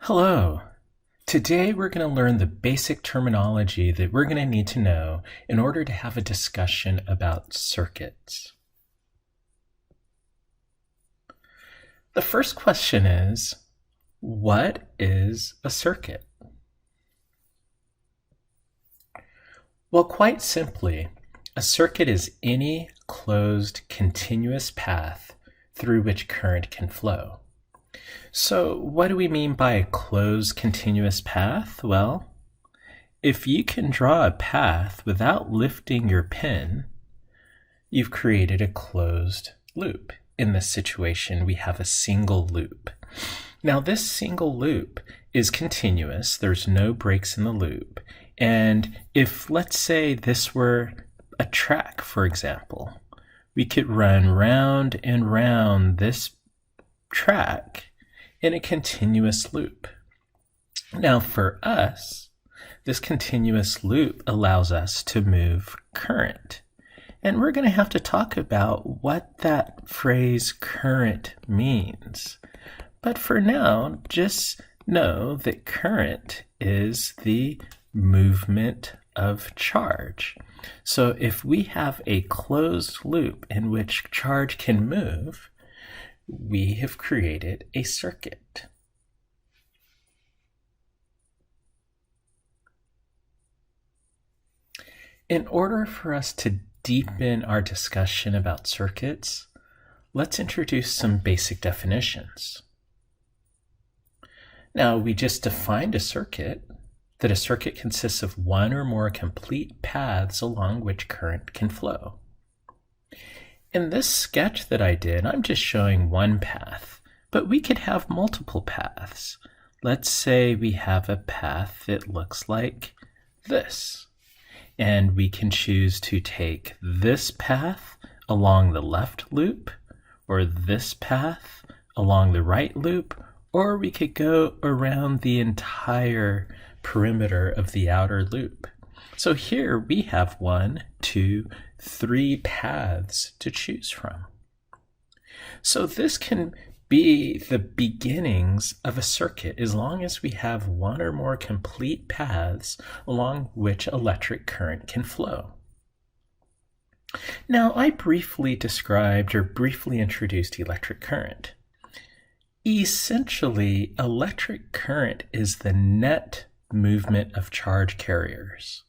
Hello. Today we're going to learn the basic terminology that we're going to need to know in order to have a discussion about circuits. The first question is, what is a circuit? Well, quite simply, a circuit is any closed continuous path through which current can flow. So what do we mean by a closed continuous path? Well, if you can draw a path without lifting your pen, you've created a closed loop. In this situation, we have a single loop. Now, this single loop is continuous. There's no breaks in the loop. And if, let's say, this were a track, for example, we could run round and round this track in a continuous loop. Now for us, this continuous loop allows us to move current. And we're going to have to talk about what that phrase current means. But for now, just know that current is the movement of charge. So if we have a closed loop in which charge can move, we have created a circuit. In order for us to deepen our discussion about circuits, let's introduce some basic definitions. Now, we just defined a circuit, that a circuit consists of one or more complete paths along which current can flow. In this sketch that I did, I'm just showing one path, but we could have multiple paths. Let's say we have a path that looks like this, and we can choose to take this path along the left loop, or this path along the right loop, or we could go around the entire perimeter of the outer loop. So here we have 1, 2, 3 paths to choose from. So this can be the beginnings of a circuit as long as we have one or more complete paths along which electric current can flow. Now, I briefly described or briefly introduced electric current. Essentially, electric current is the net movement of charge carriers.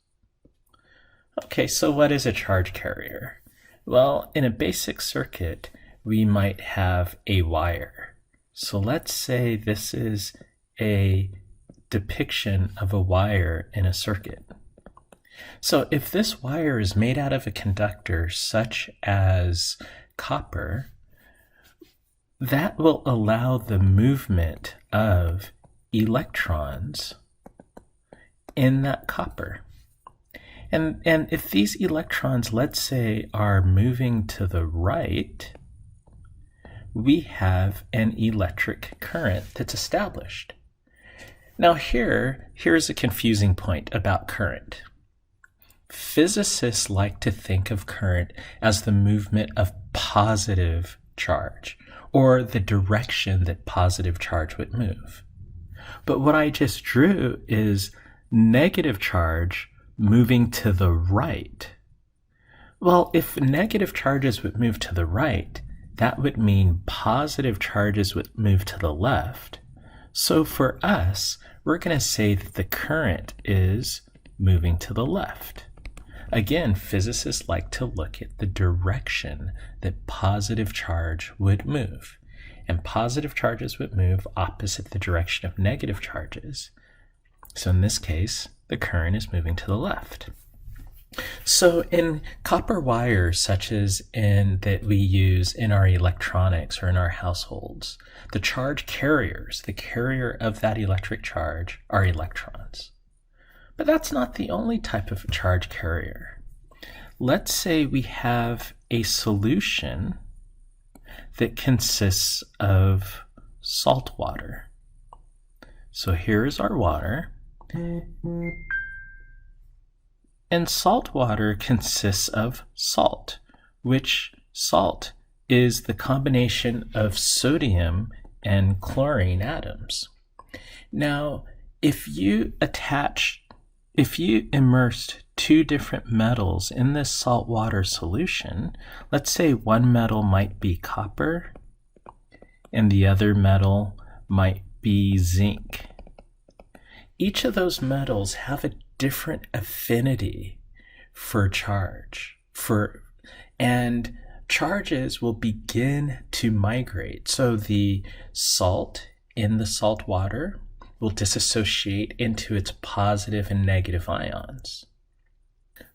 Okay, so what is a charge carrier? Well, in a basic circuit, we might have a wire. So let's say this is a depiction of a wire in a circuit. So if this wire is made out of a conductor such as copper, that will allow the movement of electrons in that copper. And if these electrons, let's say, are moving to the right, we have an electric current that's established. Now here's a confusing point about current. Physicists like to think of current as the movement of positive charge, or the direction that positive charge would move. But what I just drew is negative charge moving to the right. Well, if negative charges would move to the right, that would mean positive charges would move to the left. So for us, we're going to say that the current is moving to the left. Again, physicists like to look at the direction that positive charge would move. And positive charges would move opposite the direction of negative charges. So in this case, the current is moving to the left. So in copper wires, such as that we use in our electronics or in our households, the charge carriers, the carrier of that electric charge, are electrons. But that's not the only type of charge carrier. Let's say we have a solution that consists of salt water. So here's our water. And salt water consists of salt, which salt is the combination of sodium and chlorine atoms. Now, if you immersed two different metals in this saltwater solution, let's say one metal might be copper and the other metal might be zinc. Each of those metals have a different affinity for charge, and charges will begin to migrate. So the salt in the salt water will dissociate into its positive and negative ions.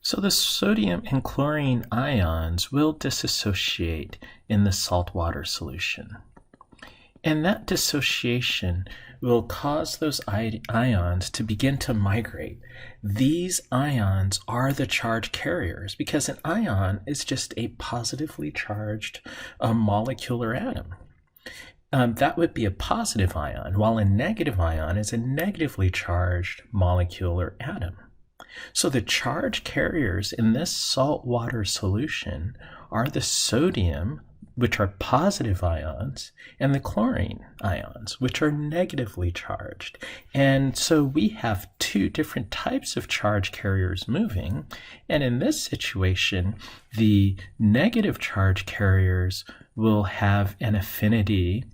So the sodium and chlorine ions will dissociate in the saltwater solution. And that dissociation will cause those ions to begin to migrate. These ions are the charge carriers because an ion is just a positively charged molecular atom. That would be a positive ion, while a negative ion is a negatively charged molecular atom. So the charge carriers in this saltwater solution are the sodium, which are positive ions, and the chlorine ions, which are negatively charged. And so we have two different types of charge carriers moving. And in this situation, the negative charge carriers will have an affinity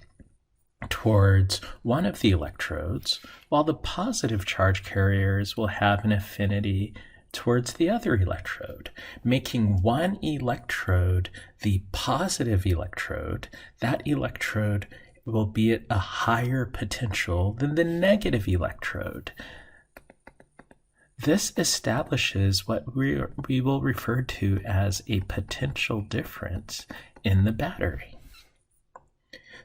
towards one of the electrodes, while the positive charge carriers will have an affinity towards the other electrode, making one electrode the positive electrode. That electrode will be at a higher potential than the negative electrode. This establishes what we will refer to as a potential difference in the battery.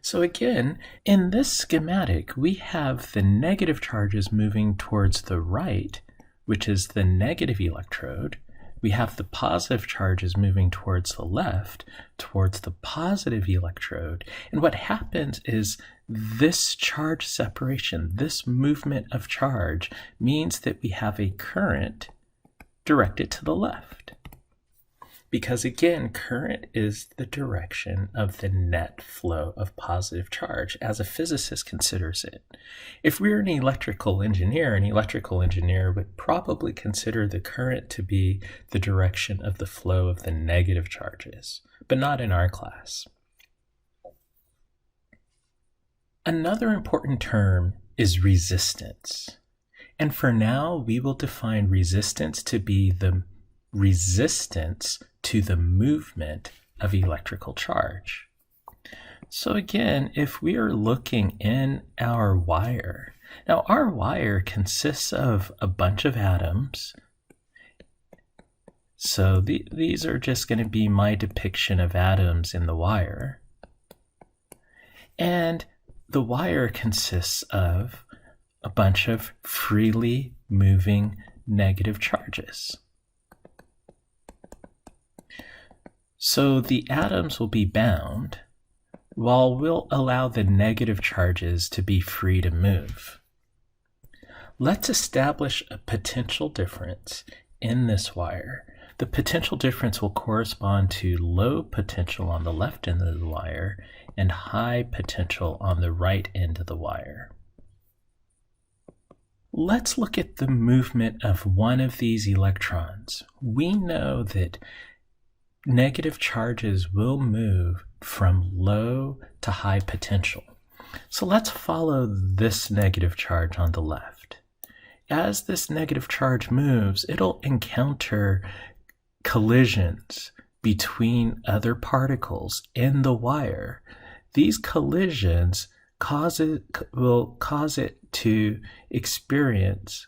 So again, in this schematic, we have the negative charges moving towards the right, which is the negative electrode. We have the positive charges moving towards the left, towards the positive electrode. And what happens is this charge separation, this movement of charge, means that we have a current directed to the left. Because again, current is the direction of the net flow of positive charge as a physicist considers it. If we were an electrical engineer would probably consider the current to be the direction of the flow of the negative charges, but not in our class. Another important term is resistance. And for now, we will define resistance to be the resistance to the movement of electrical charge. So again, if we are looking in our wire, now our wire consists of a bunch of atoms. So these are just going to be my depiction of atoms in the wire. And the wire consists of a bunch of freely moving negative charges. So the atoms will be bound, while we'll allow the negative charges to be free to move. Let's establish a potential difference in this wire. The potential difference will correspond to low potential on the left end of the wire and high potential on the right end of the wire. Let's look at the movement of one of these electrons. We know that negative charges will move from low to high potential. So let's follow this negative charge on the left. As this negative charge moves, it'll encounter collisions between other particles in the wire. These collisions will cause it to experience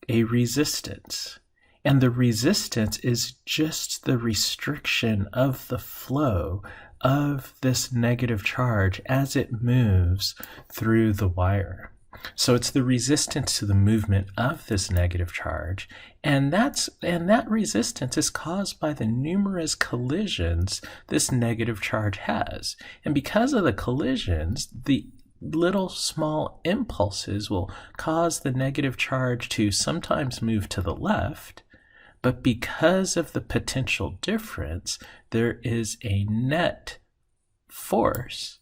a resistance. And the resistance is just the restriction of the flow of this negative charge as it moves through the wire. So it's the resistance to the movement of this negative charge, and that resistance is caused by the numerous collisions this negative charge has. And because of the collisions, the little small impulses will cause the negative charge to sometimes move to the left, but because of the potential difference, there is a net force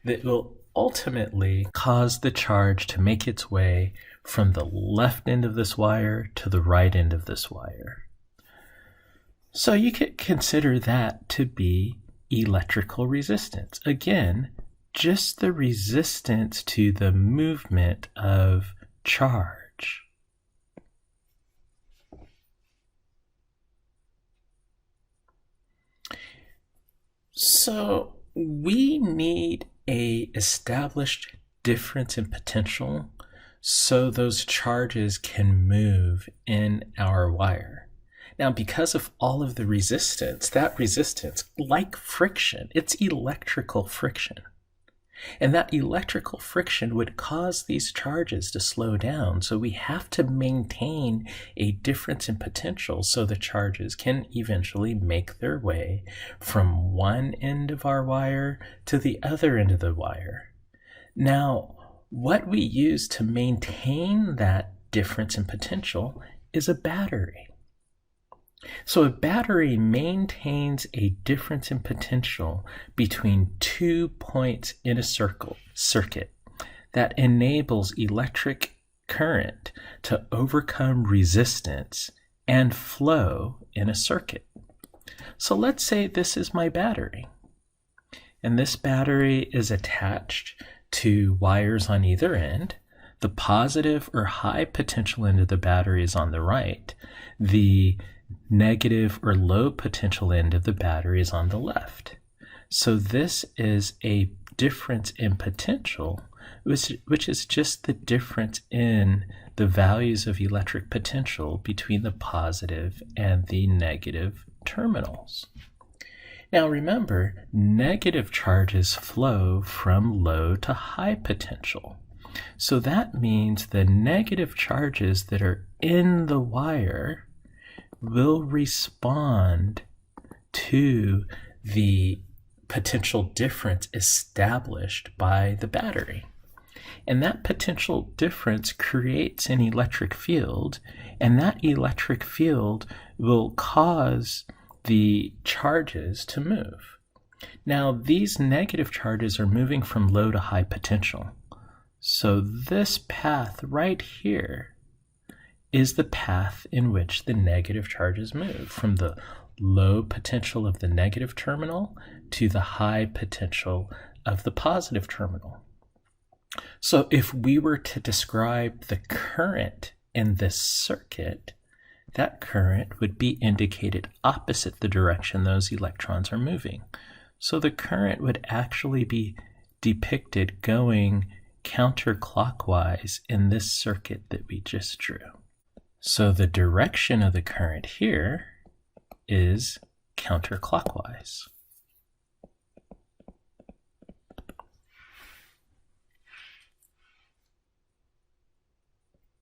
that will ultimately cause the charge to make its way from the left end of this wire to the right end of this wire. So you could consider that to be electrical resistance. Again, just the resistance to the movement of charge. So we need a established difference in potential so those charges can move in our wire. Now, because of all of the resistance, that resistance, like friction, it's electrical friction. And that electrical friction would cause these charges to slow down. So we have to maintain a difference in potential so the charges can eventually make their way from one end of our wire to the other end of the wire. Now, what we use to maintain that difference in potential is a battery. So a battery maintains a difference in potential between 2 points in a circuit that enables electric current to overcome resistance and flow in a circuit. So let's say this is my battery, and this battery is attached to wires on either end. The positive or high potential end of the battery is on the right. The negative or low potential end of the battery is on the left. So this is a difference in potential, which is just the difference in the values of electric potential between the positive and the negative terminals. Now remember, negative charges flow from low to high potential. So that means the negative charges that are in the wire will respond to the potential difference established by the battery. And that potential difference creates an electric field, and that electric field will cause the charges to move. Now, these negative charges are moving from low to high potential. So this path right here is the path in which the negative charges move, from the low potential of the negative terminal to the high potential of the positive terminal. So if we were to describe the current in this circuit, that current would be indicated opposite the direction those electrons are moving. So the current would actually be depicted going counterclockwise in this circuit that we just drew. So the direction of the current here is counterclockwise.